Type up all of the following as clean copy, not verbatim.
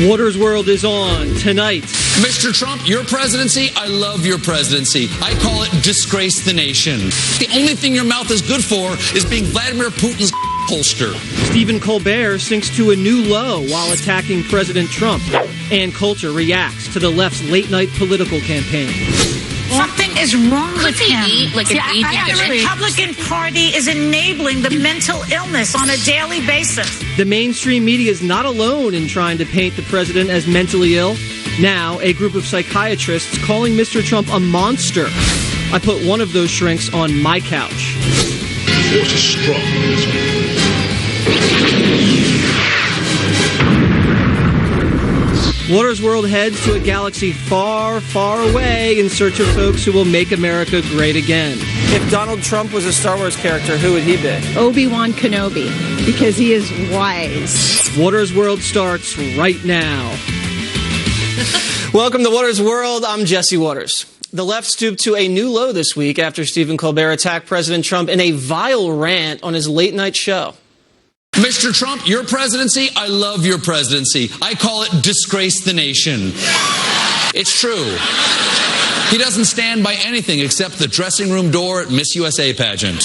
Water's World is on tonight. Mr. Trump, your presidency, I love your presidency. I call it disgrace the nation. The only thing your mouth is good for is being Vladimir Putin's holster. Stephen Colbert sinks to a new low while attacking President Trump. Ann Coulter reacts to the left's late-night political campaign. Something is wrong with him. The Republican Party is enabling the mental illness on a daily basis. The mainstream media is not alone in trying to paint the president as mentally ill. Now, a group of psychiatrists calling Mr. Trump a monster. I put one of those shrinks on my couch. What a strong. Water's World heads to a galaxy far, far away in search of folks who will make America great again. If Donald Trump was a Star Wars character, who would he be? Obi-Wan Kenobi, because he is wise. Water's World starts right now. Welcome to Water's World. I'm Jesse Waters. The left stooped to a new low this week after Stephen Colbert attacked President Trump in a vile rant on his late-night show. Mr. Trump, your presidency, I love your presidency. I call it disgrace the nation. It's true. He doesn't stand by anything except the dressing room door at Miss USA pageant.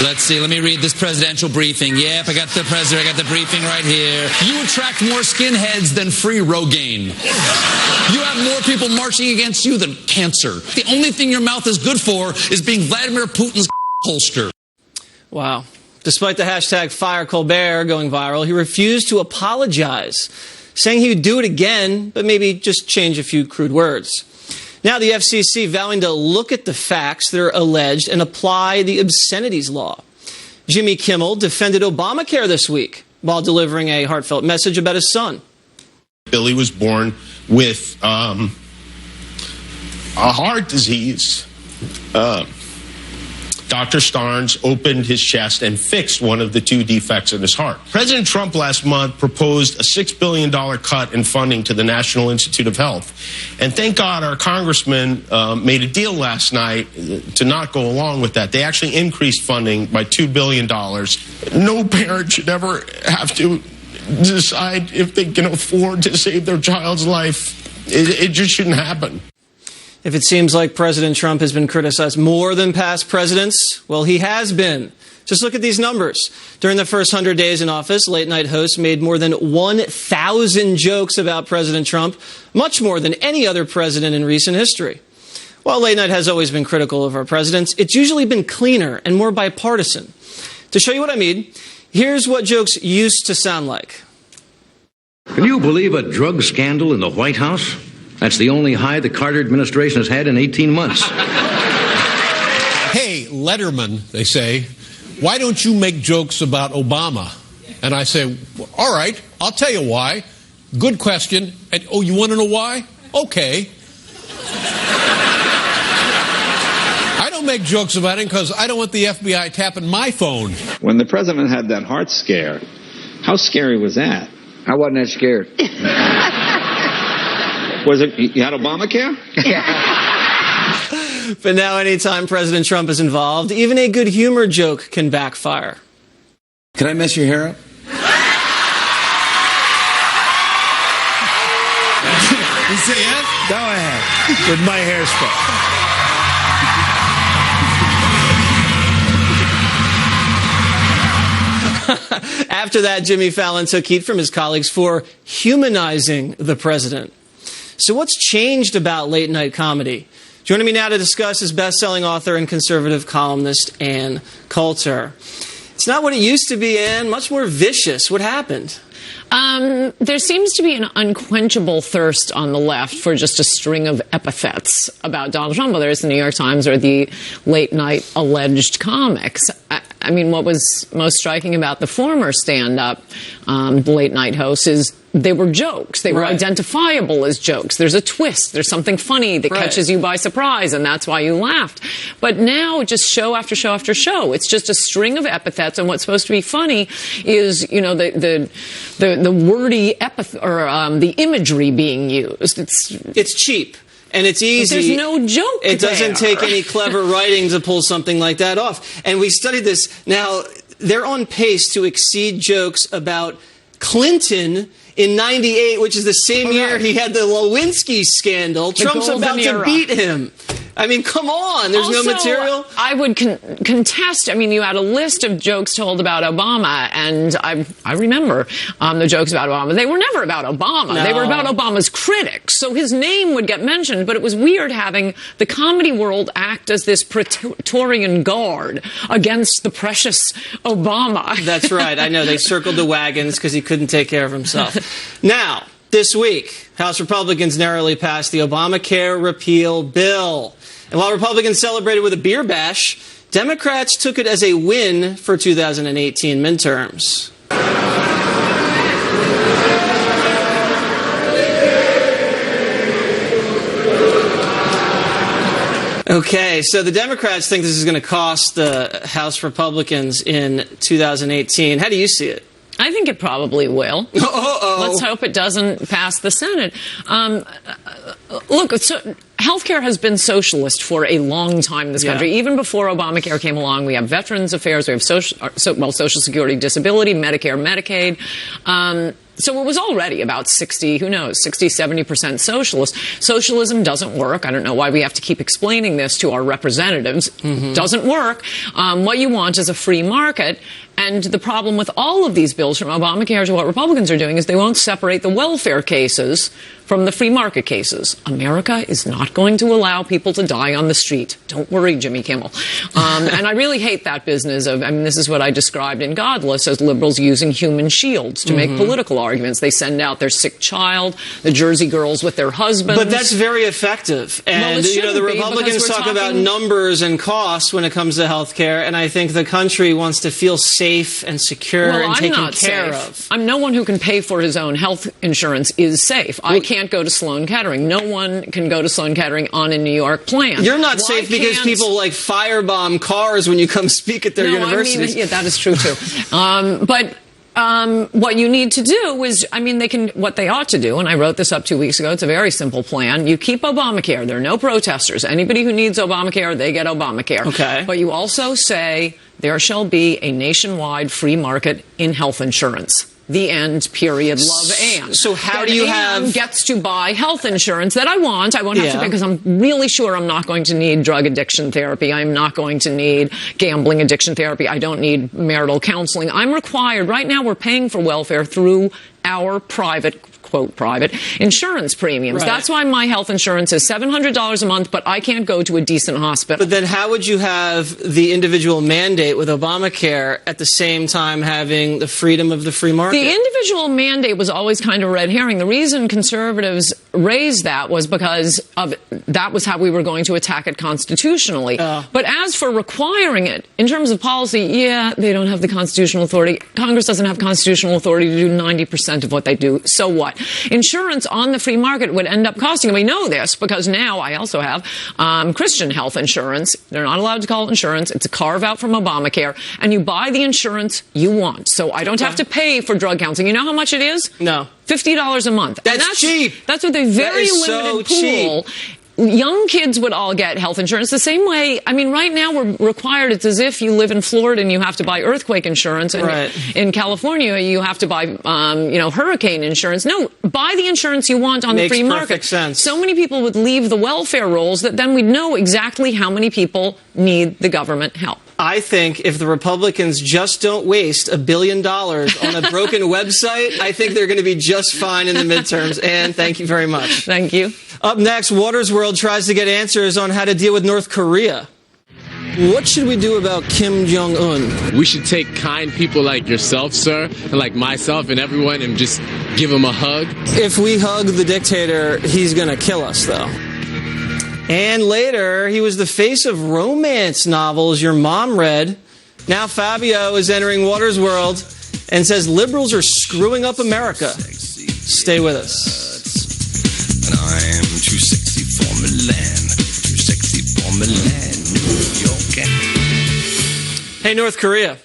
Let's see, let me read this presidential briefing. Yep, I got the briefing right here. You attract more skinheads than free Rogaine. You have more people marching against you than cancer. The only thing your mouth is good for is being Vladimir Putin's holster. Wow. Despite the hashtag #FireColbert going viral, he refused to apologize, saying he would do it again, but maybe just change a few crude words. Now the FCC vowing to look at the facts that are alleged and apply the obscenities law. Jimmy Kimmel defended Obamacare this week while delivering a heartfelt message about his son. Billy was born with a heart disease. Dr. Starnes opened his chest and fixed one of the two defects in his heart. President Trump last month proposed a $6 billion cut in funding to the National Institute of Health. And thank God our congressman made a deal last night to not go along with that. They actually increased funding by $2 billion. No parent should ever have to decide if they can afford to save their child's life. It just shouldn't happen. If it seems like President Trump has been criticized more than past presidents, well, he has been. Just look at these numbers. During the first 100 days in office, late-night hosts made more than 1,000 jokes about President Trump, much more than any other president in recent history. While late night has always been critical of our presidents, it's usually been cleaner and more bipartisan. To show you what I mean, here's what jokes used to sound like. Can you believe a drug scandal in the White House? That's the only high the Carter administration has had in 18 months. Hey, Letterman, they say, why don't you make jokes about Obama? And I say, all right, I'll tell you why. Good question. And, oh, you want to know why? Okay. I don't make jokes about him because I don't want the FBI tapping my phone. When the president had that heart scare, how scary was that? I wasn't that scared. Was it, you had Obamacare? Yeah. But now anytime President Trump is involved, even a good humor joke can backfire. Can I mess your hair up? You say yes? Go ahead. With my hairspray. After that, Jimmy Fallon took heat from his colleagues for humanizing the president. So what's changed about late-night comedy? Joining me now to discuss is best-selling author and conservative columnist Ann Coulter. It's not what it used to be, Ann. Much more vicious. What happened? There seems to be an unquenchable thirst on the left for just a string of epithets about Donald Trump, whether it's the New York Times or the late-night alleged comics. I mean, what was most striking about the former stand-up, the late-night host, is they were jokes. They were identifiable as jokes. There's a twist. There's something funny that catches you by surprise, and that's why you laughed. But now, just show after show after show, it's just a string of epithets, and what's supposed to be funny is, you know, the wordy epithet or the imagery being used. It's cheap. And it's easy. There's no joke It doesn't take any clever writing to pull something like that off. And we studied this. Now, they're on pace to exceed jokes about Clinton in 98, which is the same year he had the Lewinsky scandal. Trump's about to beat him. I mean, come on. There's no material. I would contest. I mean, you had a list of jokes told about Obama, and I remember the jokes about Obama. They were never about Obama. No. They were about Obama's critics. So his name would get mentioned, but it was weird having the comedy world act as this Praetorian guard against the precious Obama. That's right. I know. They circled the wagons because he couldn't take care of himself. Now, this week, House Republicans narrowly passed the Obamacare repeal bill. And while Republicans celebrated with a beer bash, Democrats took it as a win for 2018 midterms. Okay, so the Democrats think this is going to cost the House Republicans in 2018. How do you see it? I think it probably will. Let's hope it doesn't pass the Senate. Look, healthcare has been socialist for a long time in this country. Even before Obamacare came along, we have Veterans Affairs, we have Social Security, Disability, Medicare, Medicaid. So it was already about 60, 70% socialist. Socialism doesn't work. I don't know why we have to keep explaining this to our representatives. Doesn't work. What you want is a free market. And the problem with all of these bills, from Obamacare to what Republicans are doing, is they won't separate the welfare cases from the free market cases. America is not going to allow people to die on the street. Don't worry, Jimmy Kimmel. And I really hate that business of, I mean, this is what I described in Godless as liberals using human shields to make political arguments. They send out their sick child, the Jersey girls with their husbands. But that's very effective. And, the Republicans talk about numbers and costs when it comes to health care, and I think the country wants to feel safe and secure and taken care of. I'm no one who can pay for his own health insurance is safe. I can't go to Sloan Kettering. No one can go to Sloan Kettering on a New York plan. You're not safe because people like firebomb cars when you come speak at their universities. I mean, yeah, that is true too. What you need to do is, I mean, what they ought to do, and I wrote this up 2 weeks ago, it's a very simple plan. You keep Obamacare. There are no protesters. Anybody who needs Obamacare, they get Obamacare. Okay. But you also say there shall be a nationwide free market in health insurance. The end, period, love, and. So how do you have... gets to buy health insurance that I want. I won't have to pay because I'm really sure I'm not going to need drug addiction therapy. I'm not going to need gambling addiction therapy. I don't need marital counseling. I'm required. Right now we're paying for welfare through our private insurance premiums. Right. That's why my health insurance is $700 a month, but I can't go to a decent hospital. But then how would you have the individual mandate with Obamacare at the same time having the freedom of the free market? The individual mandate was always kind of a red herring. The reason conservatives raised that was because that was how we were going to attack it constitutionally. But as for requiring it, in terms of policy, they don't have the constitutional authority. Congress doesn't have constitutional authority to do 90% of what they do. So what? Insurance on the free market would end up costing, and we know this because now I also have Christian health insurance. They're not allowed to call it insurance. It's a carve-out from Obamacare, and you buy the insurance you want. So I don't have to pay for drug counseling. You know how much it is? No. $50 a month. That's cheap. That's with a very limited pool. Cheap. Young kids would all get health insurance the same way. I mean, right now we're required. It's as if you live in Florida and you have to buy earthquake insurance. And in California, you have to buy, hurricane insurance. No, buy the insurance you want on the free market. Makes perfect sense. So many people would leave the welfare rolls that then we'd know exactly how many people need the government help. I think if the Republicans just don't waste $1 billion on a broken website, I think they're going to be just fine in the midterms. And thank you very much. Thank you. Up next, Waters World tries to get answers on how to deal with North Korea. What should we do about Kim Jong-un? We should take kind people like yourself, sir, and like myself and everyone and just give him a hug. If we hug the dictator, he's going to kill us, though. And later, he was the face of romance novels your mom read. Now Fabio is entering Waters World and says liberals are screwing up America. Stay with us. And I'm too sexy for Milan, too sexy for Milan, New York. Hey, North Korea.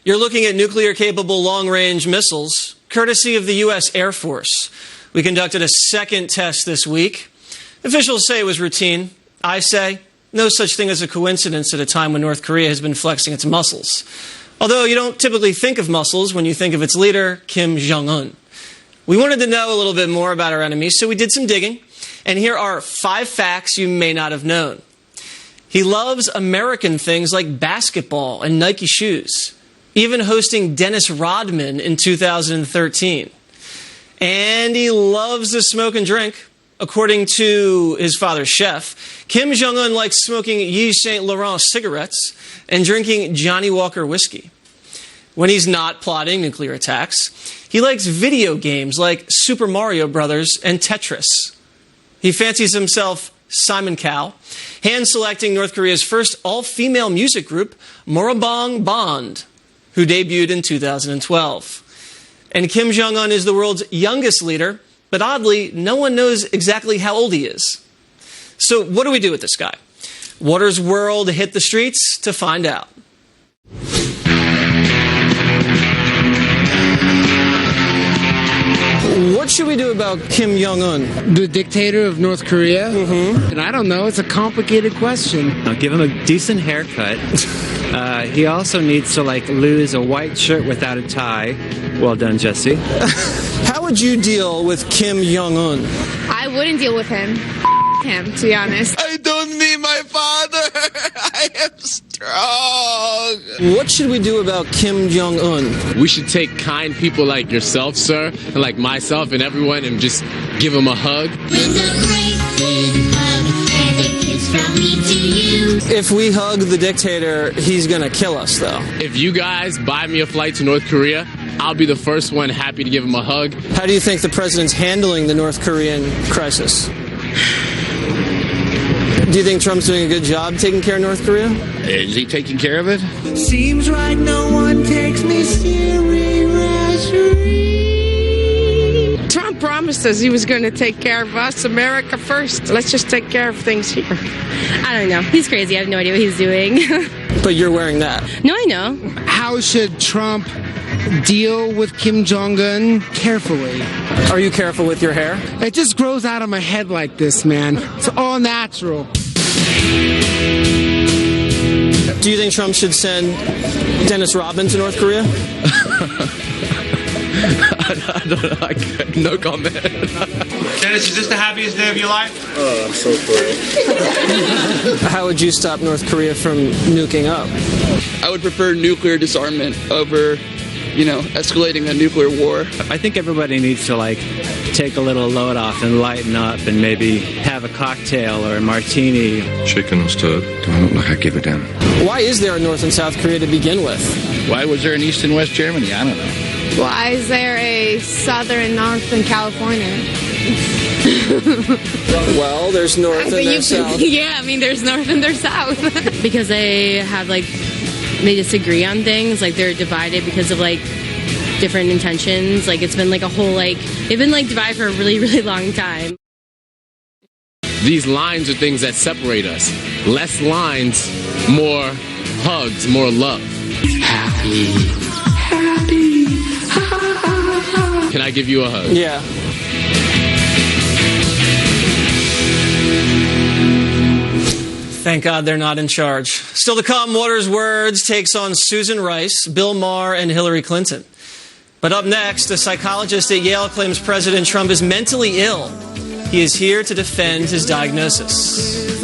You're looking at nuclear-capable long-range missiles, courtesy of the U.S. Air Force. We conducted a second test this week. Officials say it was routine. I say no such thing as a coincidence at a time when North Korea has been flexing its muscles. Although you don't typically think of muscles when you think of its leader, Kim Jong-un. We wanted to know a little bit more about our enemy, so we did some digging. And here are 5 facts you may not have known. He loves American things like basketball and Nike shoes, even hosting Dennis Rodman in 2013. And he loves to smoke and drink. According to his father's chef, Kim Jong-un likes smoking Yves Saint Laurent cigarettes and drinking Johnny Walker whiskey. When he's not plotting nuclear attacks, he likes video games like Super Mario Brothers and Tetris. He fancies himself Simon Cowell, hand-selecting North Korea's first all-female music group, Morabong Band, who debuted in 2012. And Kim Jong-un is the world's youngest leader, but oddly, no one knows exactly how old he is. So what do we do with this guy? Waters World hit the streets to find out. What should we do about Kim Jong-un? The dictator of North Korea? Mm-hmm. And I don't know. It's a complicated question. I'll give him a decent haircut. He also needs to, lose a white shirt without a tie. Well done, Jesse. How would you deal with Kim Jong-un? I wouldn't deal with him. Him, to be honest. I don't need my father. I am strong. What should we do about Kim Jong-un? We should take kind people like yourself, sir, and like myself and everyone, and just give them a hug. If we hug the dictator, he's gonna kill us, though. If you guys buy me a flight to North Korea, I'll be the first one happy to give him a hug. How do you think the president's handling the North Korean crisis? Do you think Trump's doing a good job taking care of North Korea? Is he taking care of it? Seems like no one takes me seriously. Trump promised us he was going to take care of us, America first. Let's just take care of things here. I don't know. He's crazy. I have no idea what he's doing. But you're wearing that. No, I know. How should Trump deal with Kim Jong-un? Carefully. Are you careful with your hair? It just grows out of my head like this, man. It's all natural. Do you think Trump should send Dennis Rodman to North Korea? I don't know. No comment. Dennis, is this the happiest day of your life? Oh, I'm so sorry. How would you stop North Korea from nuking up? I would prefer nuclear disarmament over, escalating a nuclear war. I think everybody needs to, take a little load off and lighten up and maybe have a cocktail or a martini. Chicken or stirred? Do I look like I give a damn? Why is there a North and South Korea to begin with? Why was there an East and West Germany? I don't know. Why is there a southern North in California? Well, there's North and there's South. Yeah, there's North and there's South. Because they have, they disagree on things. They're divided because of, different intentions. It's been, a whole, they've been, divided for a really, really long time. These lines are things that separate us. Less lines, more hugs, more love. Happy. Can I give you a hug? Yeah. Thank God they're not in charge. Still to come, Waters' Words takes on Susan Rice, Bill Maher, and Hillary Clinton. But up next, a psychologist at Yale claims President Trump is mentally ill. He is here to defend his diagnosis.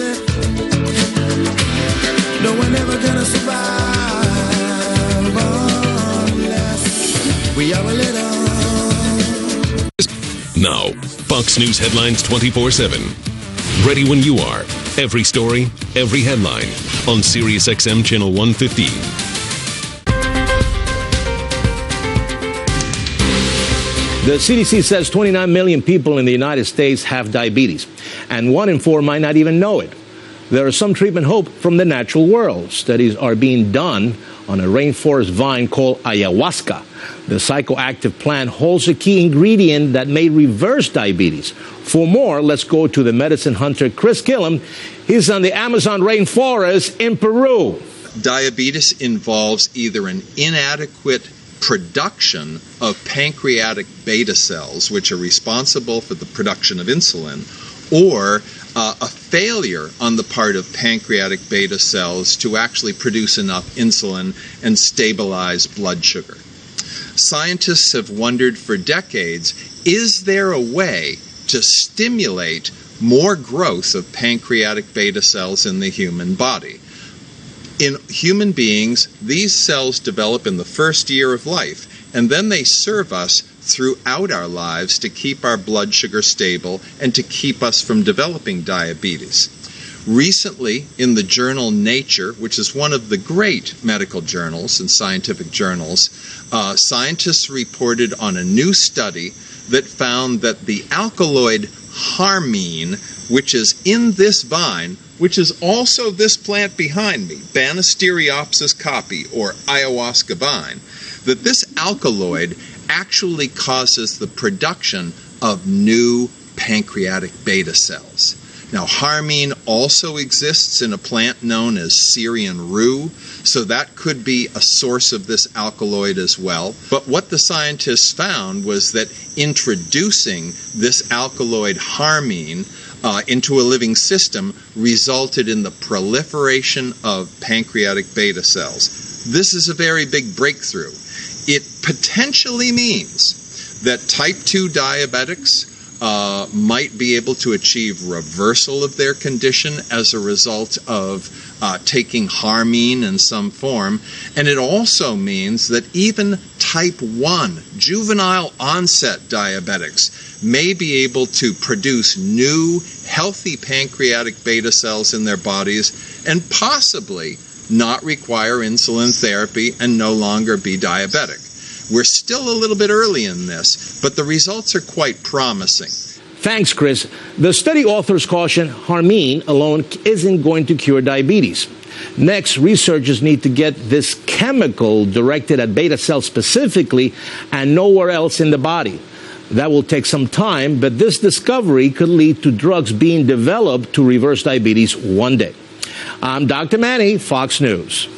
No one ever gonna survive unless we are a little. Now, Fox News headlines 24/7. Ready when you are. Every story, every headline on SiriusXM Channel 150. The CDC says 29 million people in the United States have diabetes, and 1 in 4 might not even know it. There is some treatment hope from the natural world. Studies are being done on a rainforest vine called ayahuasca. The psychoactive plant holds a key ingredient that may reverse diabetes. For more, let's go to the medicine hunter Chris Killam. He's on the Amazon rainforest in Peru. Diabetes involves either an inadequate production of pancreatic beta cells, which are responsible for the production of insulin, or a failure on the part of pancreatic beta cells to actually produce enough insulin and stabilize blood sugar. Scientists have wondered for decades, is there a way to stimulate more growth of pancreatic beta cells in the human body? In human beings, these cells develop in the first year of life, and then they serve us throughout our lives to keep our blood sugar stable and to keep us from developing diabetes. Recently, in the journal Nature, which is one of the great medical journals and scientific journals, scientists reported on a new study that found that the alkaloid harmine, which is in this vine, which is also this plant behind me, Banisteriopsis caapi, or ayahuasca vine, that this alkaloid actually causes the production of new pancreatic beta cells. Now, harmine also exists in a plant known as Syrian rue, so that could be a source of this alkaloid as well. But what the scientists found was that introducing this alkaloid harmine into a living system resulted in the proliferation of pancreatic beta cells. This is a very big breakthrough. It potentially means that type 2 diabetics might be able to achieve reversal of their condition as a result of taking harmine in some form. And it also means that even type 1 juvenile onset diabetics may be able to produce new healthy pancreatic beta cells in their bodies and possibly not require insulin therapy and no longer be diabetic. We're still a little bit early in this, but the results are quite promising. Thanks, Chris. The study authors caution harmine alone isn't going to cure diabetes. Next, researchers need to get this chemical directed at beta cells specifically and nowhere else in the body. That will take some time, but this discovery could lead to drugs being developed to reverse diabetes one day. I'm Dr. Manny, Fox News.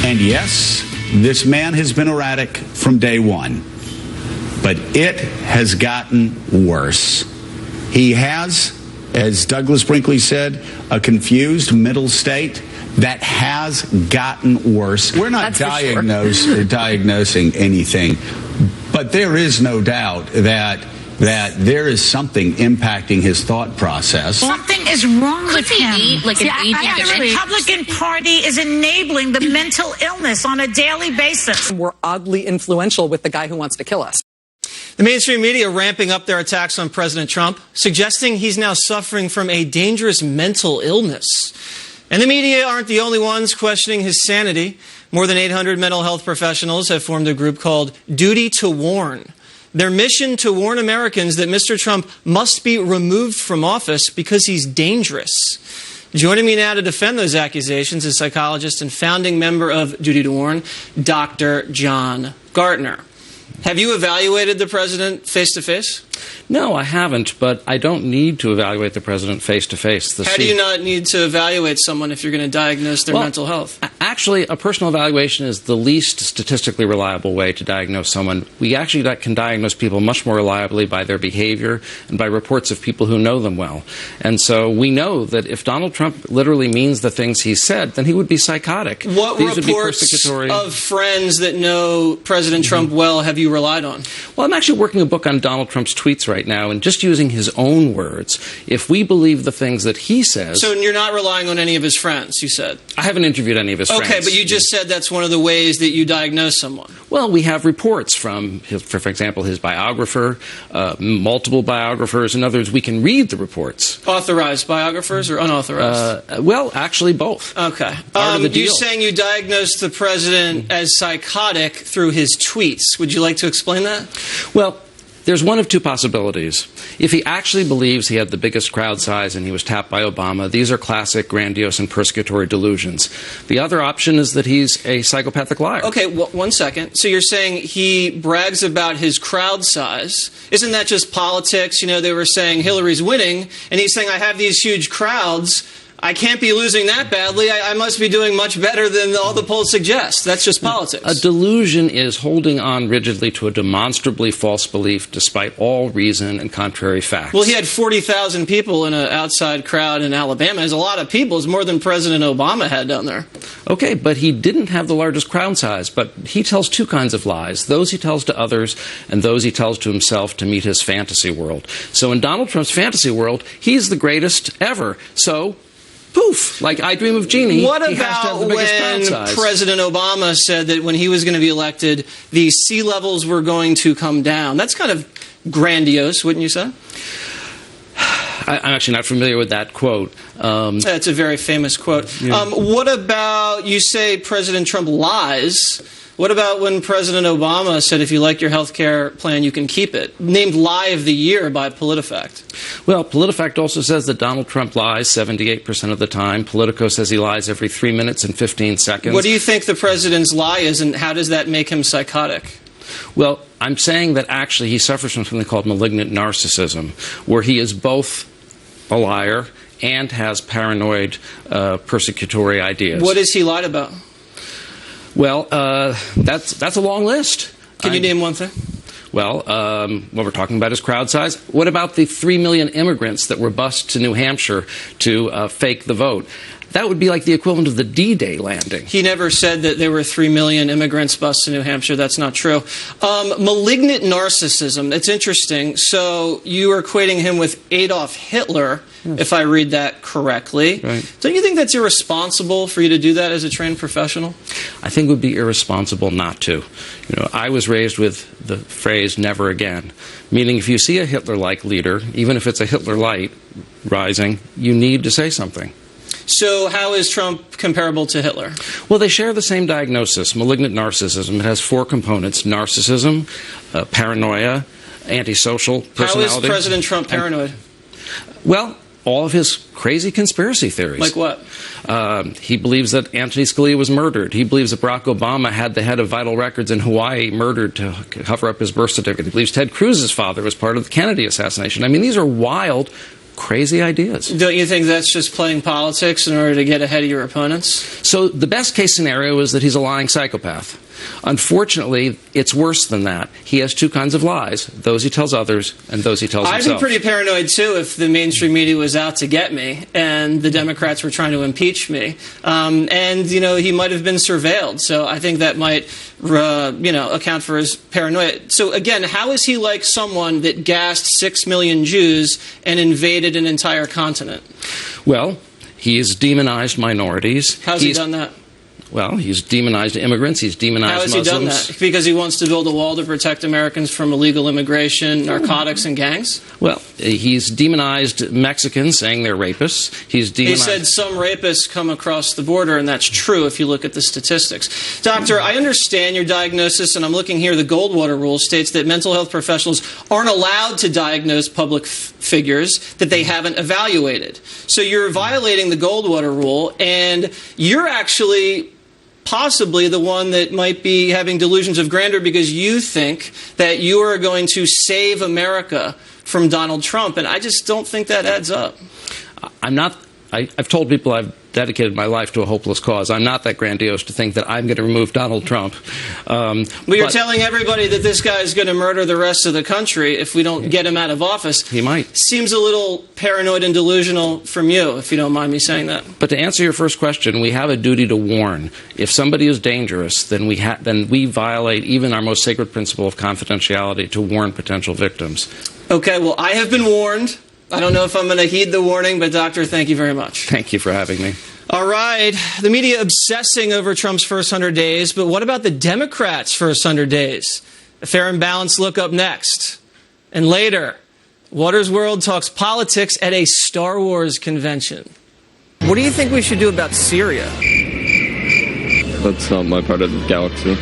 And yes, this man has been erratic from day one, but it has gotten worse. He has, as Douglas Brinkley said, a confused mental state that has gotten worse. We're not diagnosing anything, but there is no doubt that there is something impacting his thought process. Something is wrong with him. The Republican Party is enabling the mental illness on a daily basis. We're oddly influential with the guy who wants to kill us. The mainstream media ramping up their attacks on President Trump, suggesting he's now suffering from a dangerous mental illness. And the media aren't the only ones questioning his sanity. More than 800 mental health professionals have formed a group called Duty to Warn. Their mission to warn Americans that Mr. Trump must be removed from office because he's dangerous. Joining me now to defend those accusations is psychologist and founding member of Duty to Warn, Dr. John Gartner. Have you evaluated the president face-to-face? No, I haven't, but I don't need to evaluate the president face-to-face. How do you not need to evaluate someone if you're going to diagnose their mental health? Actually, a personal evaluation is the least statistically reliable way to diagnose someone. We actually can diagnose people much more reliably by their behavior and by reports of people who know them well. And so we know that if Donald Trump literally means the things he said, then he would be psychotic. What reports of friends that know President Trump well have you relied on? Well, I'm actually working a book on Donald Trump's tweets right now, and just using his own words, if we believe the things that he says... So you're not relying on any of his friends, you said? I haven't interviewed any of his friends. Okay, but you just said that's one of the ways that you diagnose someone. Well, we have reports from, for example, his biographer, multiple biographers. In other words, we can read the reports. Authorized biographers or unauthorized? Well, actually both. Okay. Part of the deal. You're saying you diagnosed the president as psychotic through his tweets. Would you like to explain that? Well, there's one of two possibilities. If he actually believes he had the biggest crowd size and he was tapped by Obama, these are classic grandiose and persecutory delusions. The other option is that he's a psychopathic liar. Okay, well, 1 second. So you're saying he brags about his crowd size. Isn't that just politics? You know, they were saying Hillary's winning, and he's saying I have these huge crowds. I can't be losing that badly. I must be doing much better than all the polls suggest. That's just politics. A delusion is holding on rigidly to a demonstrably false belief despite all reason and contrary facts. Well, he had 40,000 people in an outside crowd in Alabama. There's a lot of people. It's more than President Obama had down there. Okay, but he didn't have the largest crowd size. But he tells two kinds of lies. Those he tells to others and those he tells to himself to meet his fantasy world. So in Donald Trump's fantasy world, he's the greatest ever. So poof, like I Dream of Jeannie. What he has to have about the biggest when crowd size. President Obama said that when he was going to be elected, the sea levels were going to come down? That's kind of grandiose, wouldn't you say? I'm actually not familiar with that quote. That's a very famous quote. Yeah. What about, you say President Trump lies. What about when President Obama said if you like your health care plan, you can keep it? Named Lie of the Year by PolitiFact. Well, PolitiFact also says that Donald Trump lies 78% of the time. Politico says he lies every 3 minutes and 15 seconds. What do you think the president's lie is, and how does that make him psychotic? Well, I'm saying that actually he suffers from something called malignant narcissism, where he is both a liar and has paranoid persecutory ideas. What has he lied about? Well, that's a long list. Can you name one thing? Well, what we're talking about is crowd size. What about the 3 million immigrants that were bused to New Hampshire to fake the vote? That would be like the equivalent of the D-Day landing. He never said that there were 3 million immigrants bused to New Hampshire. That's not true. Malignant narcissism. That's interesting. So you are equating him with Adolf Hitler, if I read that correctly. Right. Don't you think that's irresponsible for you to do that as a trained professional? I think it would be irresponsible not to. I was raised with the phrase "never again," meaning if you see a Hitler-like leader, even if it's a Hitler-light rising, you need to say something. So how is Trump comparable to Hitler? Well, they share the same diagnosis, malignant narcissism. It has 4 components: narcissism, paranoia, antisocial personality. How is President Trump paranoid? Well, all of his crazy conspiracy theories. Like what? He believes that Anthony Scalia was murdered. He believes that Barack Obama had the head of Vital Records in Hawaii murdered to cover up his birth certificate. He believes Ted Cruz's father was part of the Kennedy assassination. I mean, these are wild, crazy ideas. Don't you think that's just playing politics in order to get ahead of your opponents? So the best case scenario is that he's a lying psychopath. Unfortunately, it's worse than that. He has 2 kinds of lies, those he tells others and those he tells himself. I'd be pretty paranoid, too, if the mainstream media was out to get me and the Democrats were trying to impeach me. And, he might have been surveilled. So I think that might, account for his paranoia. So, again, how is he like someone that gassed 6 million Jews and invaded an entire continent? Well, he's demonized minorities. How's he done that? Well, he's demonized immigrants. He's demonized How has Muslims. he done that? Because he wants to build a wall to protect Americans from illegal immigration, narcotics, and gangs? Well, he's demonized Mexicans, saying they're rapists. He said some rapists come across the border, and that's true if you look at the statistics. Doctor, I understand your diagnosis, and I'm looking here. The Goldwater Rule states that mental health professionals aren't allowed to diagnose public figures that they haven't evaluated. So you're violating the Goldwater Rule, and you're actually possibly the one that might be having delusions of grandeur because you think that you are going to save America from Donald Trump. And I just don't think that adds up. I've told people I've dedicated my life to a hopeless cause. I'm not that grandiose to think that I'm going to remove Donald Trump. But you're telling everybody that this guy is going to murder the rest of the country if we don't get him out of office. He might. Seems a little paranoid and delusional from you, if you don't mind me saying that. But to answer your first question, we have a duty to warn. If somebody is dangerous, then we violate even our most sacred principle of confidentiality to warn potential victims. Okay, well, I have been warned. I don't know if I'm going to heed the warning, but Doctor, thank you very much. Thank you for having me. All right. The media obsessing over Trump's first 100 days, but what about the Democrats' first 100 days? A fair and balanced look up next. And later, Waters World talks politics at a Star Wars convention. What do you think we should do about Syria? That's not my part of the galaxy.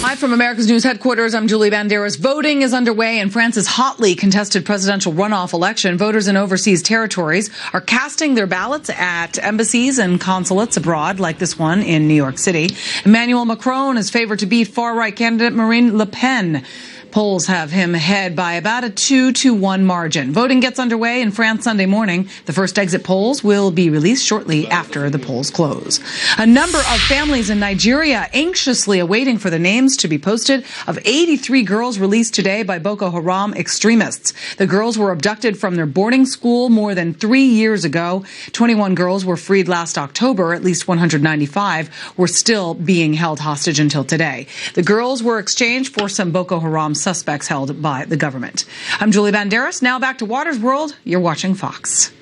Live from America's News headquarters, I'm Julie Banderas. Voting is underway in France's hotly contested presidential runoff election. Voters in overseas territories are casting their ballots at embassies and consulates abroad, like this one in New York City. Emmanuel Macron is favored to beat far-right candidate Marine Le Pen. Polls have him ahead by about a 2-1 margin. Voting gets underway in France Sunday morning. The first exit polls will be released shortly after the polls close. A number of families in Nigeria anxiously awaiting for the names to be posted of 83 girls released today by Boko Haram extremists. The girls were abducted from their boarding school more than 3 years ago. 21 girls were freed last October. At least 195 were still being held hostage until today. The girls were exchanged for some Boko Haram suspects held by the government. I'm Julie Banderas. Now back to Waters World. You're watching Fox.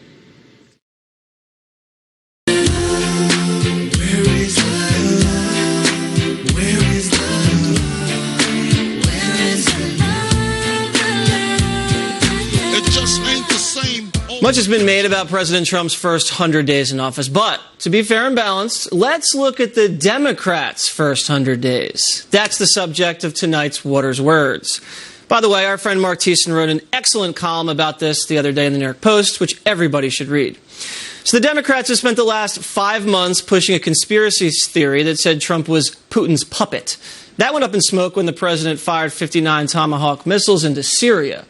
Much has been made about President Trump's first 100 days in office, but to be fair and balanced, let's look at the Democrats' first 100 days. That's the subject of tonight's Waters Words. By the way, our friend Mark Thiessen wrote an excellent column about this the other day in the New York Post, which everybody should read. So the Democrats have spent the last 5 months pushing a conspiracy theory that said Trump was Putin's puppet. That went up in smoke when the president fired 59 Tomahawk missiles into Syria.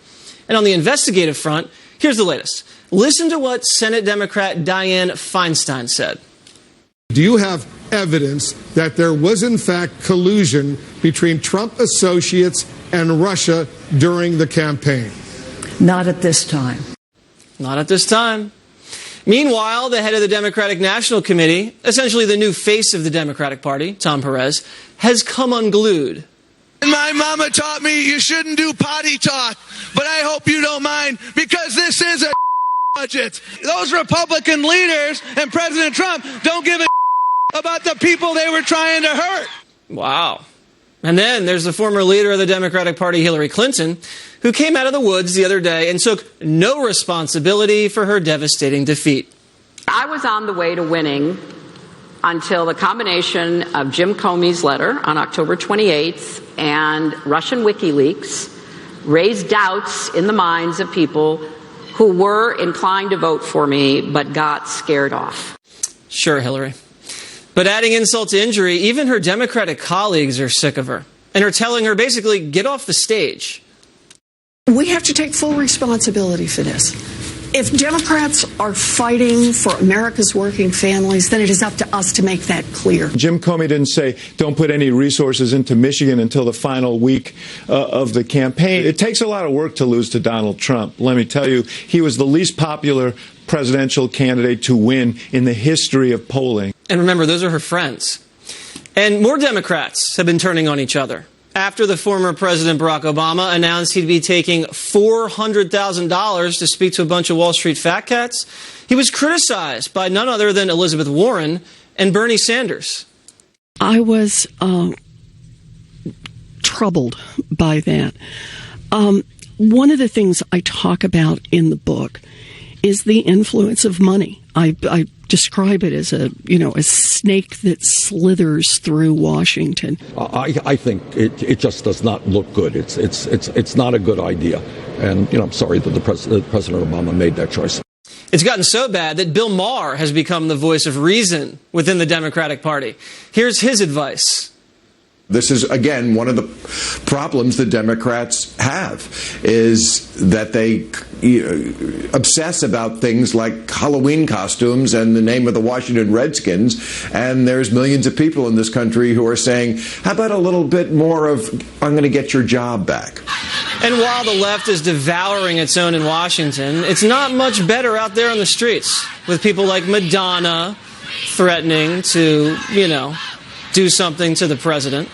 And on the investigative front, here's the latest. Listen to what Senate Democrat Dianne Feinstein said. Do you have evidence that there was, in fact, collusion between Trump associates and Russia during the campaign? Not at this time. Not at this time. Meanwhile, the head of the Democratic National Committee, essentially the new face of the Democratic Party, Tom Perez, has come unglued. My mama taught me you shouldn't do potty talk, but I hope you don't mind because this is a budget. Those Republican leaders and President Trump don't give a about the people they were trying to hurt. Wow. And then there's the former leader of the Democratic Party, Hillary Clinton, who came out of the woods the other day and took no responsibility for her devastating defeat. I was on the way to winning until the combination of Jim Comey's letter on October 28th and Russian WikiLeaks raised doubts in the minds of people who were inclined to vote for me but got scared off. Sure, Hillary. But adding insult to injury, even her Democratic colleagues are sick of her and are telling her basically, get off the stage. We have to take full responsibility for this. If Democrats are fighting for America's working families, then it is up to us to make that clear. Jim Comey didn't say don't put any resources into Michigan until the final week of the campaign. It takes a lot of work to lose to Donald Trump. Let me tell you, he was the least popular presidential candidate to win in the history of polling. And remember, those are her friends. And more Democrats have been turning on each other. After the former President Barack Obama announced he'd be taking $400,000 to speak to a bunch of Wall Street fat cats, he was criticized by none other than Elizabeth Warren and Bernie Sanders. I was troubled by that. One of the things I talk about in the book is the influence of money. I describe it as a snake that slithers through Washington. I think it just does not look good. It's not a good idea, and I'm sorry that President Obama made that choice. It's gotten so bad that Bill Maher has become the voice of reason within the Democratic Party. Here's his advice. This is, again, one of the problems the Democrats have, is that they obsess about things like Halloween costumes and the name of the Washington Redskins, and there's millions of people in this country who are saying, how about a little bit more of, I'm going to get your job back. And while the left is devouring its own in Washington, it's not much better out there on the streets, with people like Madonna threatening to, do something to the president.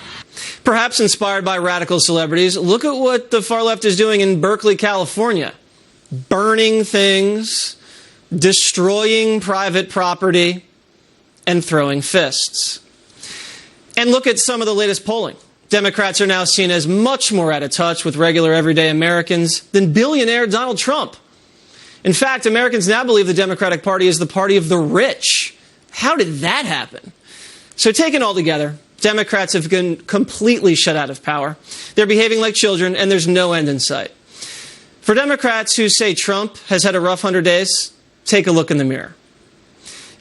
Perhaps inspired by radical celebrities, look at what the far left is doing in Berkeley, California. Burning things, destroying private property, and throwing fists. And look at some of the latest polling. Democrats are now seen as much more out of touch with regular everyday Americans than billionaire Donald Trump. In fact, Americans now believe the Democratic Party is the party of the rich. How did that happen? So taken all together, Democrats have been completely shut out of power. They're behaving like children, and there's no end in sight. For Democrats who say Trump has had a rough 100 days, take a look in the mirror.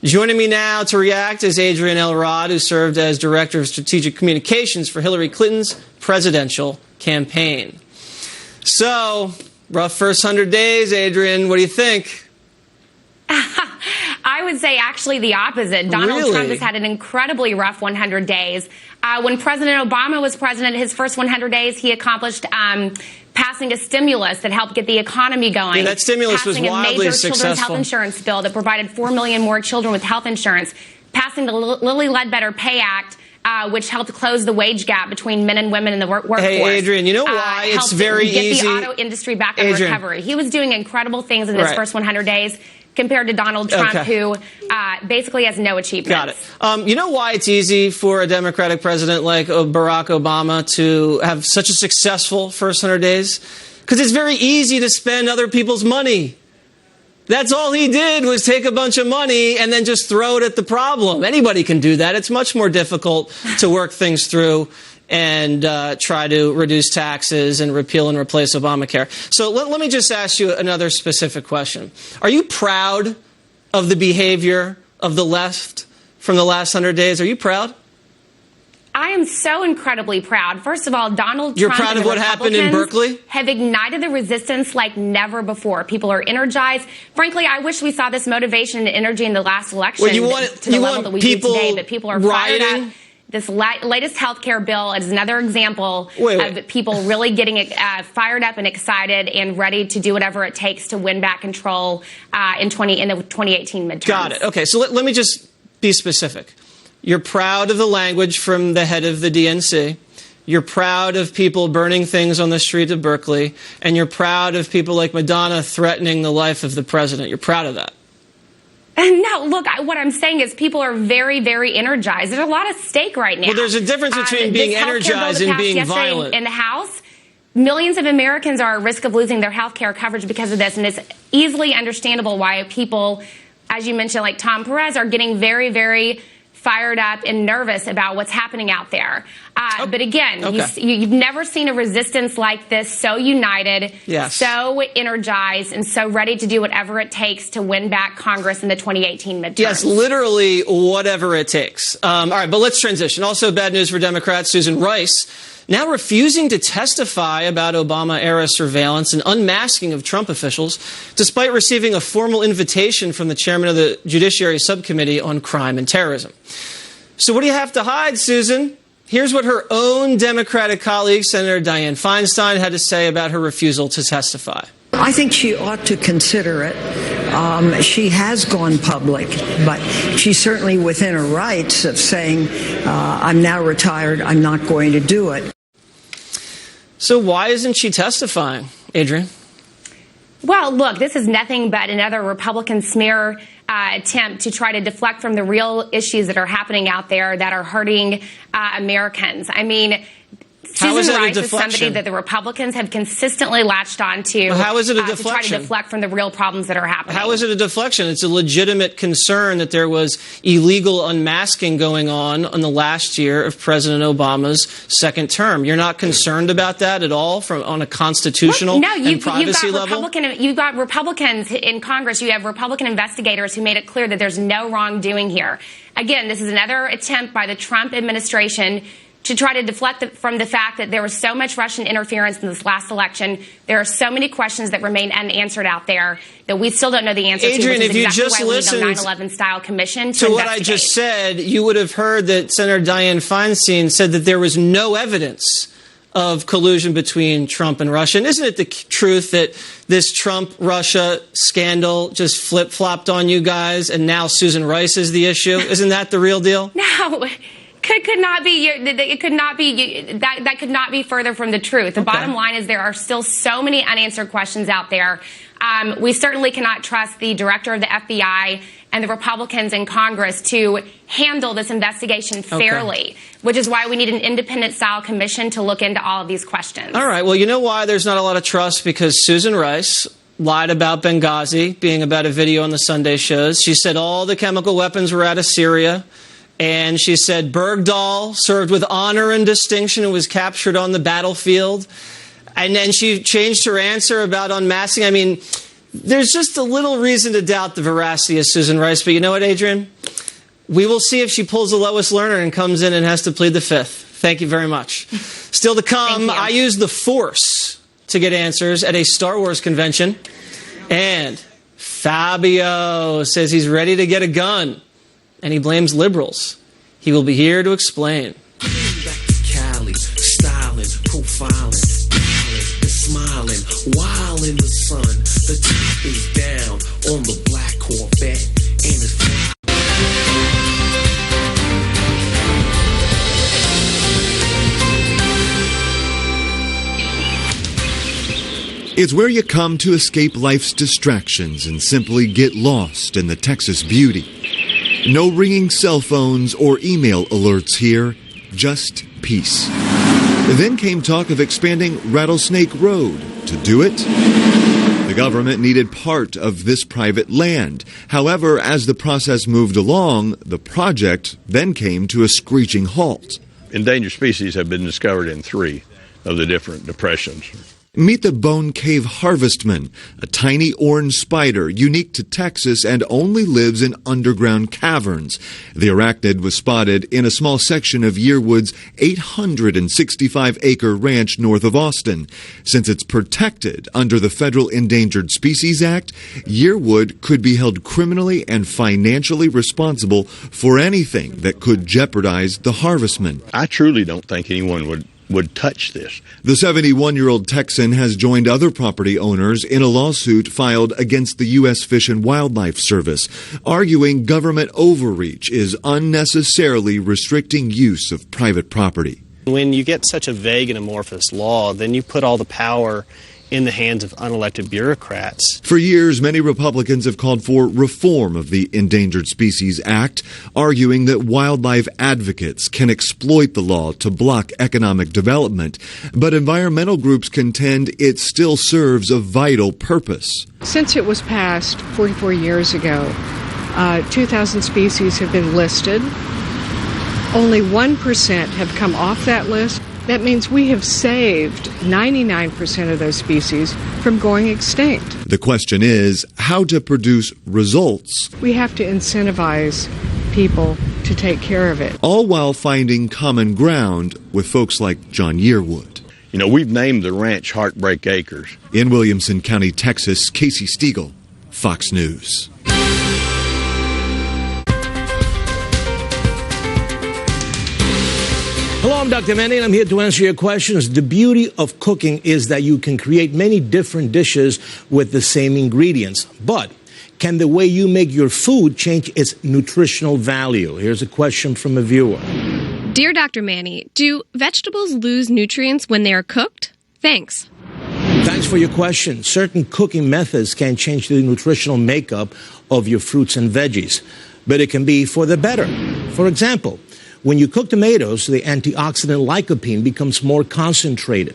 Joining me now to react is Adrienne Elrod, who served as Director of Strategic Communications for Hillary Clinton's presidential campaign. So, rough first 100 days, Adrian. What do you think? I would say actually the opposite. Donald Trump has had an incredibly rough 100 days. When President Obama was president, his first 100 days, he accomplished passing a stimulus that helped get the economy going. Yeah, that stimulus was wildly passing a major successful. children's health insurance bill that provided 4 million more children with health insurance. Passing the Lilly Ledbetter Pay Act, which helped close the wage gap between men and women in the workforce. Hey, Adrian, you know why it's very get easy? Get the auto industry back in recovery. He was doing incredible things in his first 100 days compared to Donald Trump, who basically has no achievements. Got it. You know why it's easy for a Democratic president like Barack Obama to have such a successful first 100 days? Because it's very easy to spend other people's money. That's all he did was take a bunch of money and then just throw it at the problem. Anybody can do that. It's much more difficult to work things through and try to reduce taxes and repeal and replace Obamacare. So let me just ask you another specific question. Are you proud of the behavior of the left from the last 100 days? Are you proud? I am so incredibly proud. First of all, Donald You're Trump proud and of the what happened in Berkeley? Have ignited the resistance like never before. People are energized. Frankly, I wish we saw this motivation and energy in the last election Well, you want, to the you level want that we do people today. But people are rioting? fired up. This latest health care bill is another example of people really getting fired up and excited and ready to do whatever it takes to win back control in the 2018 midterms. Got it. Okay, so let me just be specific. You're proud of the language from the head of the DNC. You're proud of people burning things on the street of Berkeley. And you're proud of people like Madonna threatening the life of the president. You're proud of that. No, look, what I'm saying is people are very, very energized. There's a lot of stake right now. Well, there's a difference between being energized and being violent. In the House, millions of Americans are at risk of losing their health care coverage because of this. And it's easily understandable why people, as you mentioned, like Tom Perez, are getting very, very fired up and nervous about what's happening out there. But again, you've never seen a resistance like this so united, so energized, and so ready to do whatever it takes to win back Congress in the 2018 midterms. Yes, literally whatever it takes. All right, but let's transition. Also bad news for Democrats. Susan Rice now refusing to testify about Obama-era surveillance and unmasking of Trump officials, despite receiving a formal invitation from the chairman of the Judiciary Subcommittee on Crime and Terrorism. So what do you have to hide, Susan? Here's what her own Democratic colleague, Senator Dianne Feinstein, had to say about her refusal to testify. I think she ought to consider it. She has gone public, but she's certainly within her rights of saying, I'm now retired, I'm not going to do it. So why isn't she testifying, Adrian? Well, look, this is nothing but another Republican smear attempt to try to deflect from the real issues that are happening out there that are hurting Americans. I mean, Susan Rice is somebody that the Republicans have consistently latched on to. How is it a deflection? To try to deflect from the real problems that are happening. How is it a deflection? It's a legitimate concern that there was illegal unmasking going on the last year of President Obama's second term. You're not concerned about that at all on a constitutional and privacy level? You've got Republicans in Congress. You have Republican investigators who made it clear that there's no wrongdoing here. Again, this is another attempt by the Trump administration to try to deflect from the fact that there was so much Russian interference in this last election. There are so many questions that remain unanswered out there that we still don't know the answer to, which is exactly why we need a 9/11-style commission to what I just said, you would have heard that Senator Dianne Feinstein said that there was no evidence of collusion between Trump and Russia. And isn't it the truth that this Trump-Russia scandal just flip-flopped on you guys and now Susan Rice is the issue? Isn't that the real deal? No. Could not be. It could not be. That could not be further from the truth. The bottom line is there are still so many unanswered questions out there. We certainly cannot trust the director of the FBI and the Republicans in Congress to handle this investigation fairly, which is why we need an independent-style commission to look into all of these questions. All right. Well, you know why there's not a lot of trust? Because Susan Rice lied about Benghazi being about a video on the Sunday shows. She said all the chemical weapons were out of Syria. And she said Bergdahl served with honor and distinction and was captured on the battlefield. And then she changed her answer about unmasking. I mean, there's just a little reason to doubt the veracity of Susan Rice. But you know what, Adrian? We will see if she pulls the Lois Lerner and comes in and has to plead the fifth. Thank you very much. Still to come, I used the force to get answers at a Star Wars convention. And Fabio says he's ready to get a gun, and he blames liberals. He will be here to explain. Cali, styling, profiling, and smiling, while in the sun. The top is down on the black Corvette, and it's fly. It's where you come to escape life's distractions and simply get lost in the Texas beauty. No ringing cell phones or email alerts here, just peace. Then came talk of expanding Rattlesnake Road. To do it, the government needed part of this private land. However, as the process moved along, the project then came to a screeching halt. Endangered species have been discovered in 3 of the different depressions. Meet the Bone Cave Harvestman, a tiny orange spider unique to Texas and only lives in underground caverns. The arachnid was spotted in a small section of Yearwood's 865-acre ranch north of Austin. Since it's protected under the Federal Endangered Species Act, Yearwood could be held criminally and financially responsible for anything that could jeopardize the harvestman. I truly don't think anyone would touch this. The 71-year-old Texan has joined other property owners in a lawsuit filed against the U.S. Fish and Wildlife Service, arguing government overreach is unnecessarily restricting use of private property. When you get such a vague and amorphous law, then you put all the power in the hands of unelected bureaucrats. For years, many Republicans have called for reform of the Endangered Species Act, arguing that wildlife advocates can exploit the law to block economic development. But environmental groups contend it still serves a vital purpose. Since it was passed 44 years ago, 2,000 species have been listed. Only 1% have come off that list. That means we have saved 99% of those species from going extinct. The question is how to produce results. We have to incentivize people to take care of it. All while finding common ground with folks like John Yearwood. You know, we've named the ranch Heartbreak Acres. In Williamson County, Texas, Casey Stiegel, Fox News. Hello, I'm Dr. Manny, and I'm here to answer your questions. The beauty of cooking is that you can create many different dishes with the same ingredients. But can the way you make your food change its nutritional value? Here's a question from a viewer. Dear Dr. Manny, do vegetables lose nutrients when they are cooked? Thanks. Thanks for your question. Certain cooking methods can change the nutritional makeup of your fruits and veggies, but it can be for the better. For example, when you cook tomatoes, the antioxidant lycopene becomes more concentrated.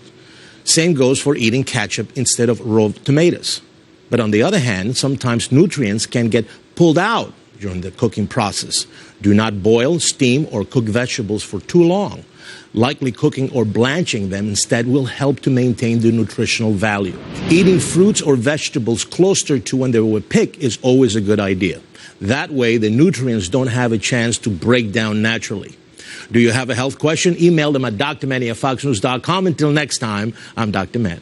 Same goes for eating ketchup instead of raw tomatoes. But on the other hand, sometimes nutrients can get pulled out during the cooking process. Do not boil, steam, or cook vegetables for too long. Lightly cooking or blanching them instead will help to maintain the nutritional value. Eating fruits or vegetables closer to when they were picked is always a good idea. That way, the nutrients don't have a chance to break down naturally. Do you have a health question? Email them at drmanny@foxnews.com. Until next time, I'm Dr. Manny.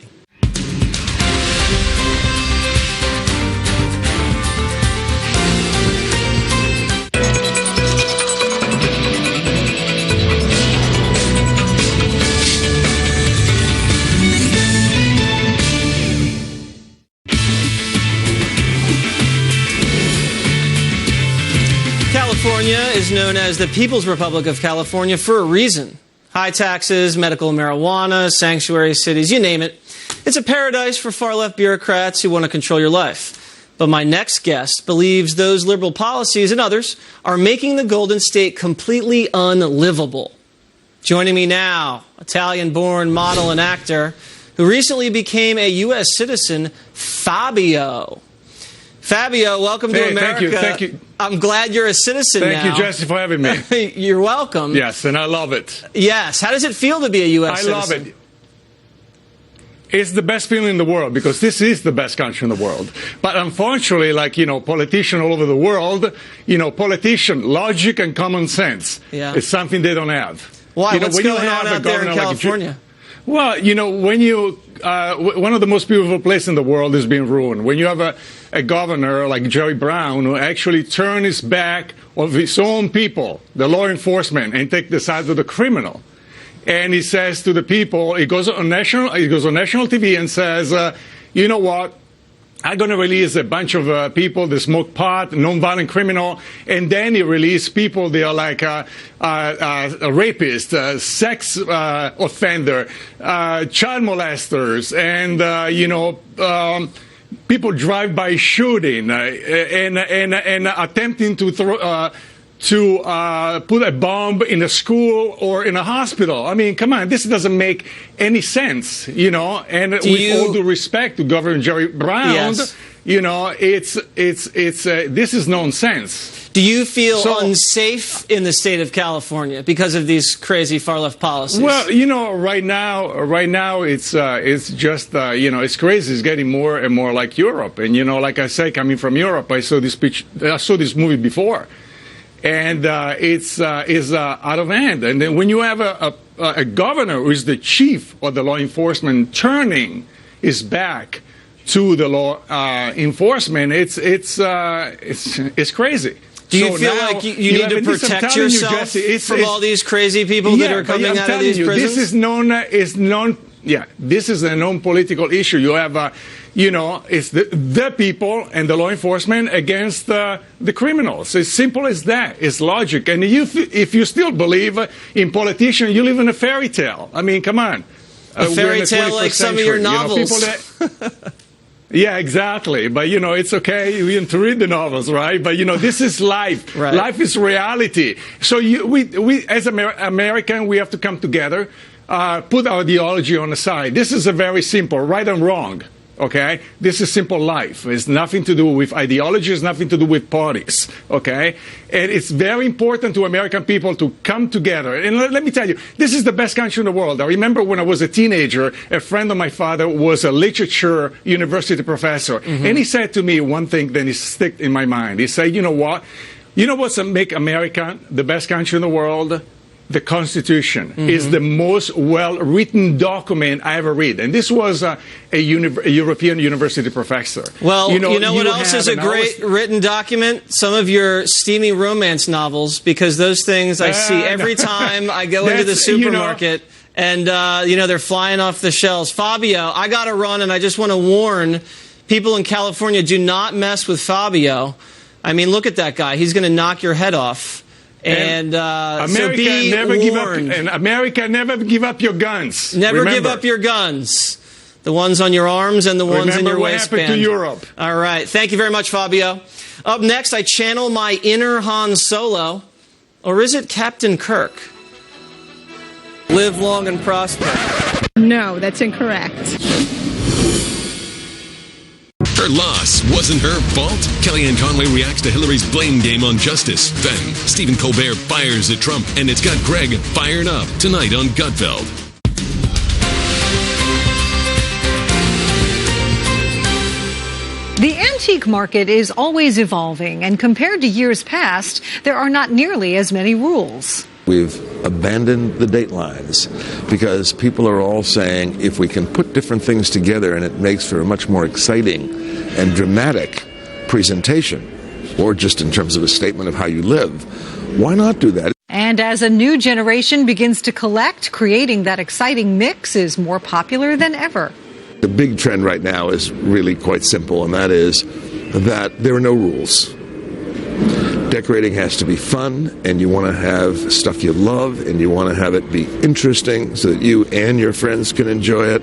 California is known as the People's Republic of California for a reason. High taxes, medical marijuana, sanctuary cities, you name it. It's a paradise for far-left bureaucrats who want to control your life. But my next guest believes those liberal policies and others are making the Golden State completely unlivable. Joining me now, Italian-born model and actor who recently became a U.S. citizen, Fabio. Fabio, welcome to America. Thank you. I'm glad you're a citizen now. Thank you, Jesse, for having me. You're welcome. Yes, and I love it. Yes. How does it feel to be a U.S. citizen? I love it. It's the best feeling in the world because this is the best country in the world. But unfortunately, politicians all over the world, logic and common sense is something they don't have. Why? What's going on out there in California? Well, you know, when you one of the most beautiful places in the world is being ruined. When you have a governor like Jerry Brown who actually turned his back on his own people, the law enforcement, and take the side of the criminal. And he says to the people, he goes on national TV and says, you know what? I'm going to release a bunch of people that smoke pot, non-violent criminal, and then he release people they are like a rapist, sex offender, child molesters, and people drive-by shooting and attempting to put a bomb in a school or in a hospital. I mean, come on, this doesn't make any sense, you know. And with all due respect to Governor Jerry Brown, yes, you know, this is nonsense. Do you feel unsafe in the state of California because of these crazy far-left policies? Well, you know, right now, it's just you know, it's crazy. It's getting more and more like Europe. And you know, like I say, coming from Europe, I saw this movie before. And it's out of hand. And then when you have a governor who is the chief of the law enforcement turning his back to the law enforcement, it's crazy. Do you feel like you need to protect yourself from all these crazy people that are coming out of these prisons? This is a known political issue. You have, you know, it's the people and the law enforcement against the criminals. It's simple as that. It's logic. And if you still believe in politicians, you live in a fairy tale. I mean, come on. A fairy tale like some of your novels. You know, yeah, exactly. But, you know, it's okay to read the novels, right? But, you know, this is life. Right. Life is reality. So we as American, we have to come together, put our ideology on the side. This is a very simple, right and wrong. Okay? This is simple life. It's nothing to do with ideology. It's nothing to do with parties. Okay? And it's very important to American people to come together. And let me tell you, this is the best country in the world. I remember when I was a teenager, a friend of my father was a literature university professor. Mm-hmm. And he said to me one thing that is stuck in my mind. He said, you know what? You know what's make America the best country in the world? The Constitution is the most well-written document I ever read. And this was a European university professor. Well, you know what else is a great written document? Some of your steamy romance novels, because those things I see every time I go into the supermarket. And, you know, they're flying off the shelves. Fabio, I got to run, and I just want to warn people in California, do not mess with Fabio. I mean, look at that guy. He's going to knock your head off. And so be warned. America, never give up your guns. Never give up your guns. The ones on your arms and the ones in your waistband. What happened to Europe. All right. Thank you very much, Fabio. Up next, I channel my inner Han Solo. Or is it Captain Kirk? Live long and prosper. No, that's incorrect. Her loss wasn't her fault. Kellyanne Conway reacts to Hillary's blame game on justice. Then, Stephen Colbert fires at Trump, and it's got Greg fired up tonight on Gutfeld. The antique market is always evolving, and compared to years past, there are not nearly as many rules. We've abandoned the date lines because people are all saying if we can put different things together and it makes for a much more exciting and dramatic presentation, or just in terms of a statement of how you live, why not do that? And as a new generation begins to collect, creating that exciting mix is more popular than ever. The big trend right now is really quite simple, and that is that there are no rules. Decorating has to be fun, and you want to have stuff you love, and you want to have it be interesting so that you and your friends can enjoy it.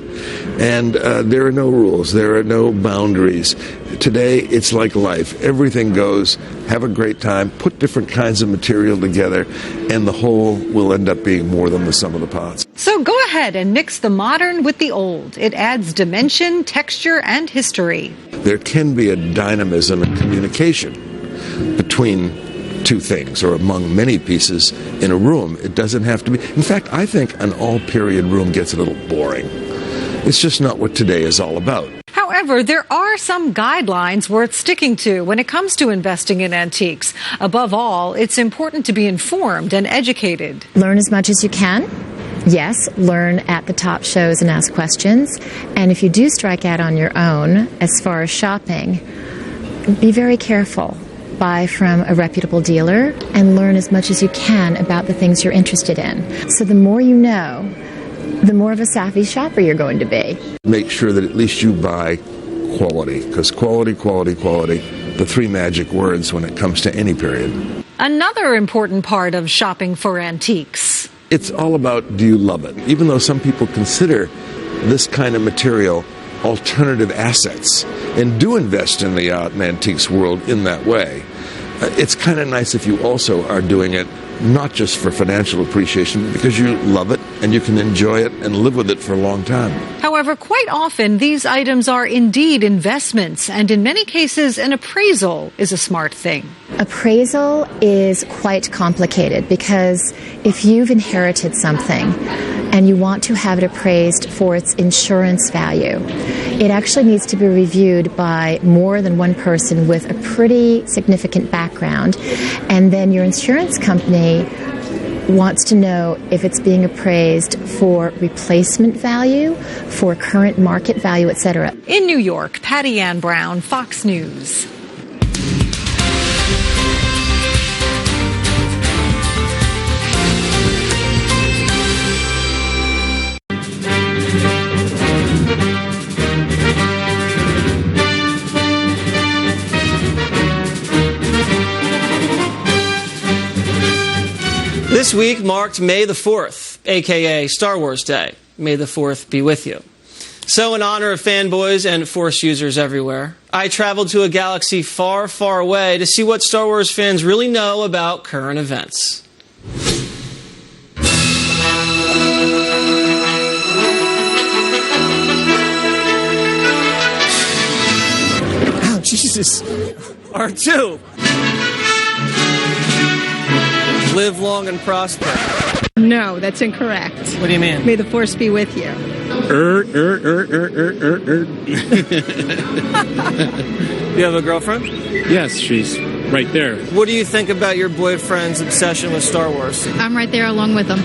And there are no rules. There are no boundaries. Today, it's like life. Everything goes. Have a great time. Put different kinds of material together, and the whole will end up being more than the sum of the parts. So go ahead and mix the modern with the old. It adds dimension, texture, and history. There can be a dynamism and communication between two things or among many pieces in a room. It doesn't have to be. In fact, I think an all-period room gets a little boring. It's just not what today is all about. However, there are some guidelines worth sticking to when it comes to investing in antiques. Above all, it's important to be informed and educated. Learn as much as you can. Yes, learn at the top shows and ask questions. And if you do strike out on your own, as far as shopping, be very careful. Buy from a reputable dealer and learn as much as you can about the things you're interested in. So the more you know, the more of a savvy shopper you're going to be. Make sure that at least you buy quality, because quality, the three magic words when it comes to any period. Another important part of shopping for antiques. It's all about, do you love it? Even though some people consider this kind of material alternative assets and do invest in the art and antiques world in that way, it's kind of nice if you also are doing it not just for financial appreciation, but because you love it and you can enjoy it and live with it for a long time. However, quite often these items are indeed investments, and in many cases an appraisal is a smart thing. Appraisal is quite complicated because if you've inherited something and you want to have it appraised for its insurance value, it actually needs to be reviewed by more than one person with a pretty significant background, and then your insurance company wants to know if it's being appraised for replacement value, for current market value, etc. In New York, Patty Ann Brown, Fox News. This week marked May the 4th, a.k.a. Star Wars Day. May the 4th be with you. So in honor of fanboys and Force users everywhere, I traveled to a galaxy far, far away to see what Star Wars fans really know about current events. Oh, Jesus. R2. Live long and prosper. No, that's incorrect. What do you mean? May the Force be with you. You have a girlfriend? Yes, she's right there. What do you think about your boyfriend's obsession with Star Wars? I'm right there along with him.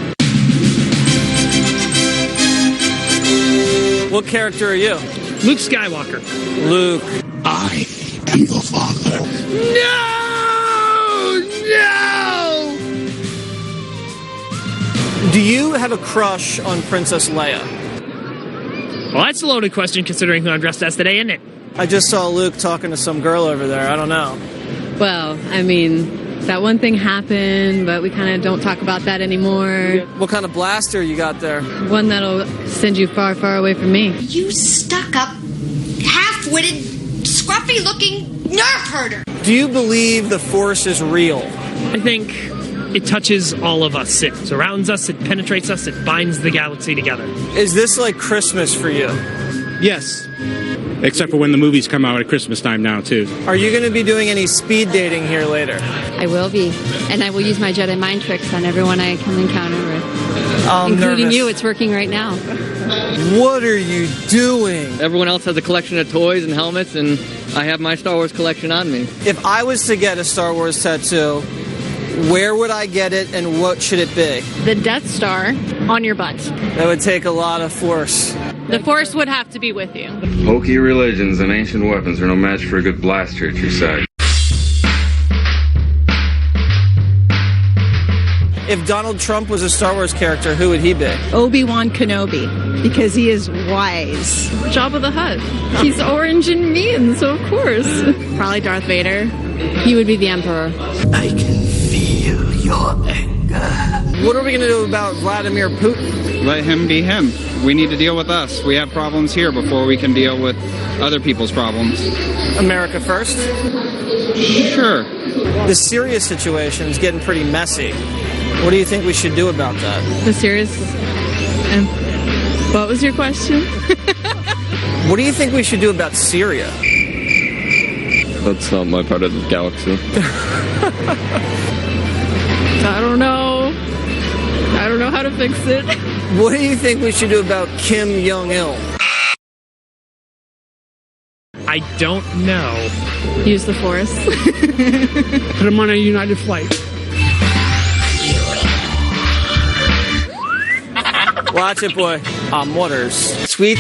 What character are you? Luke Skywalker. Luke. I am your father. No! No! Do you have a crush on Princess Leia? Well, that's a loaded question considering who I'm dressed as today, isn't it? I just saw Luke talking to some girl over there. I don't know. Well, I mean, that one thing happened, but we kind of don't talk about that anymore. What kind of blaster you got there? One that'll send you far, far away from me. You stuck-up, half-witted, scruffy-looking nerf herder. Do you believe the Force is real? I think it touches all of us. It surrounds us, it penetrates us, it binds the galaxy together. Is this like Christmas for you? Yes. Except for when the movies come out at Christmas time now, too. Are you going to be doing any speed dating here later? I will be. And I will use my Jedi mind tricks on everyone I come encounter with. I'm including nervous. you. It's working right now. What are you doing? Everyone else has a collection of toys and helmets, and I have my Star Wars collection on me. If I was to get a Star Wars tattoo, where would I get it and what should it be? The Death Star on your butt. That would take a lot of force. The Force would have to be with you. Hokey religions and ancient weapons are no match for a good blaster at your side. If Donald Trump was a Star Wars character, who would he be? Obi-Wan Kenobi, because he is wise. Jabba the Hutt. He's orange and mean, so of course. Probably Darth Vader. He would be the Emperor. I can feel your anger. What are we going to do about Vladimir Putin? Let him be him. We need to deal with us. We have problems here before we can deal with other people's problems. America first? Sure. The Syria situation is getting pretty messy. What do you think we should do about that? The serious... what was your question? What do you think we should do about Syria? That's not my part of the galaxy. I don't know. I don't know how to fix it. What do you think we should do about Kim Jong-il? I don't know. Use the Force. Put him on a United flight. Watch it, boy. Waters. Sweet.